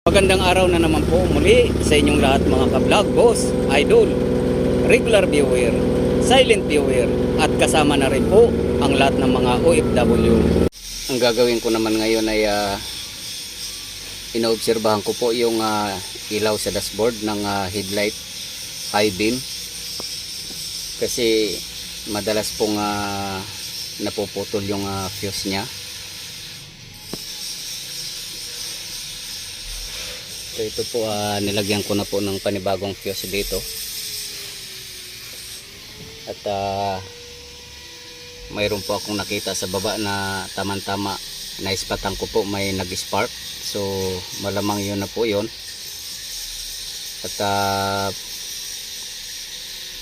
Magandang araw na naman po muli sa inyong lahat mga ka-vlog, boss, idol, regular viewer, silent viewer at kasama na rin po ang lahat ng mga OFW. Ang gagawin ko naman ngayon ay inoobserbahan ko po yung ilaw sa dashboard ng headlight high beam, kasi madalas pong napuputol yung fuse nya. So ito po nilagyan ko na po ng panibagong fuse dito. At mayroon po akong nakita sa baba na tamang-tama naispatan ko po may nag-spark. So malamang yun na po yun. At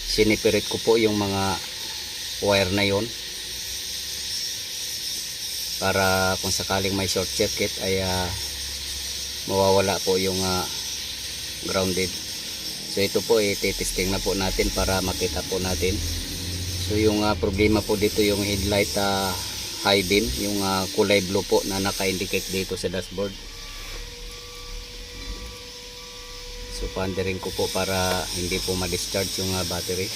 sinipirit ko po yung mga wire na yun para kung sakaling may short circuit ay mawawala po yung grounded. So ito po ititesting na po natin para makita po natin. So yung problema po dito yung headlight high beam, yung kulay blue po na naka-indicate dito sa dashboard. So paandarin ko po para hindi po ma-discharge yung battery.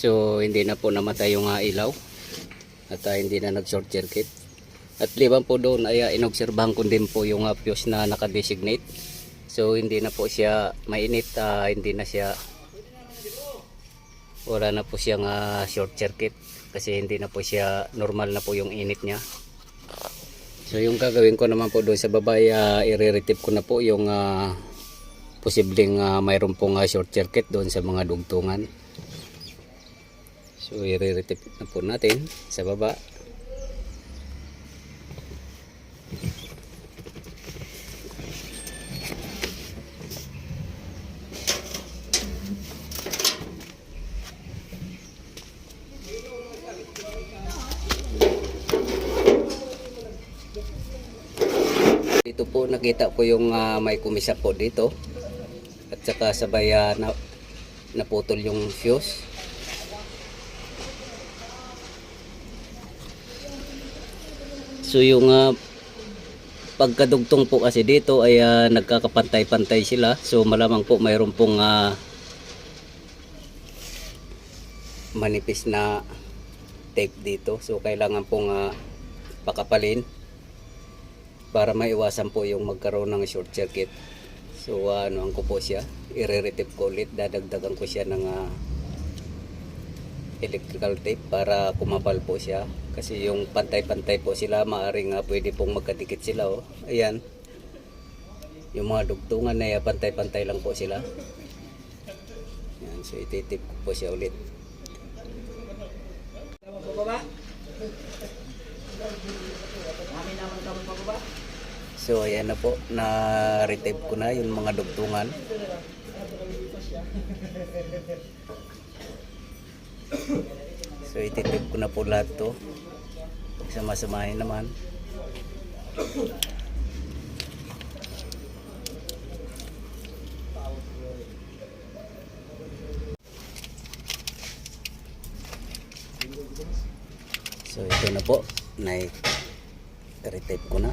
So hindi na po namatay yung ilaw at hindi na nag short circuit. At liban po doon ay inobserbahan ko din po yung fuse na nakadesignate. So hindi na po siya mainit, hindi na siya, wala na po siyang short circuit kasi hindi na po siya, normal na po yung init niya. So yung gagawin ko naman po doon sa baba ay i-retrieve ko na po yung posibleng mayroon pong short circuit doon sa mga dugtungan. So i-retrieve na po natin sa baba. Dito po nakita ko yung may kumisa po dito at saka sabay naputol yung fuse. So yung pagkadugtong po kasi dito ay nagkakapantay-pantay sila. So malamang po mayroon pong manipis na tape dito. So kailangan pong pakapalin para maiwasan po yung magkaroon ng short circuit. So ano ko po siya, i-retrieve ko ulit, dadagdagan ko siya ng electrical tape para kumapal po siya kasi yung pantay-pantay po sila, maaring pwede pong magkadikit sila. Ayan, yung mga dugtungan na pantay-pantay lang po sila. Ayan, so ititip ko po siya ulit. So ayan na po, na-retrieve ko na yung mga dugtungan. So ititip ko na po lahat to, sama-samahin naman. So ito na po, na-retrieve ko na.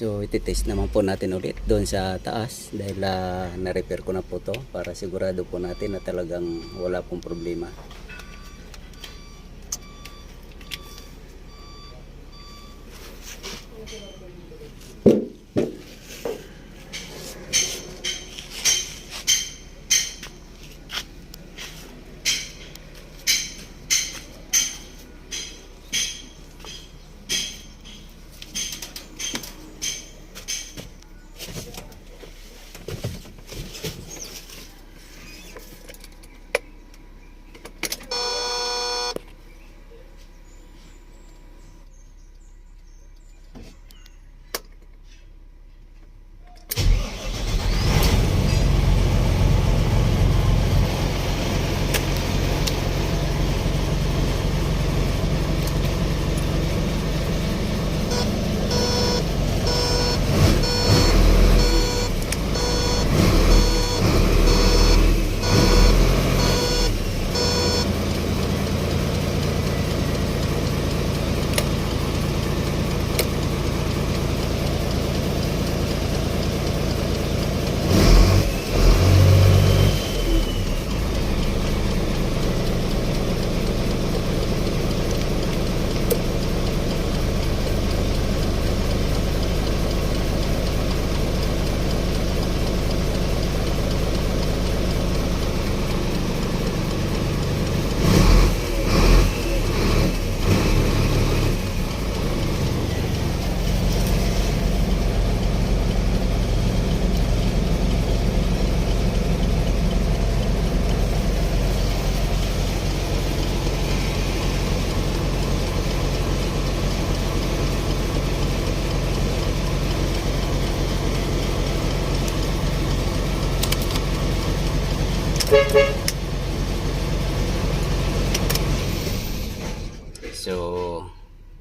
So iti-test naman po natin ulit doon sa taas dahil na-repair ko na po to para sigurado po natin na talagang wala pong problema.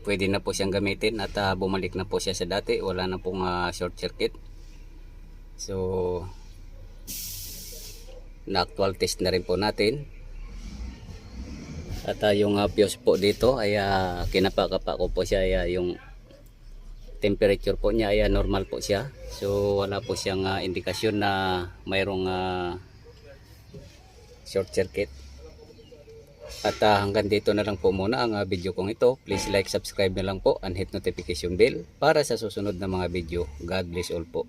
pwede na po siyang gamitin at bumalik na po siya sa dati, wala na pong short circuit. So na actual test na rin po natin. At yung fuse po dito ay kinapakapa ko po siya, yung temperature po niya ay normal po siya. So wala po siyang indikasyon na mayroong short circuit. At hanggang dito na lang po muna ang video kong ito. Please like, subscribe na lang po and hit notification bell para sa susunod na mga video. God bless all po.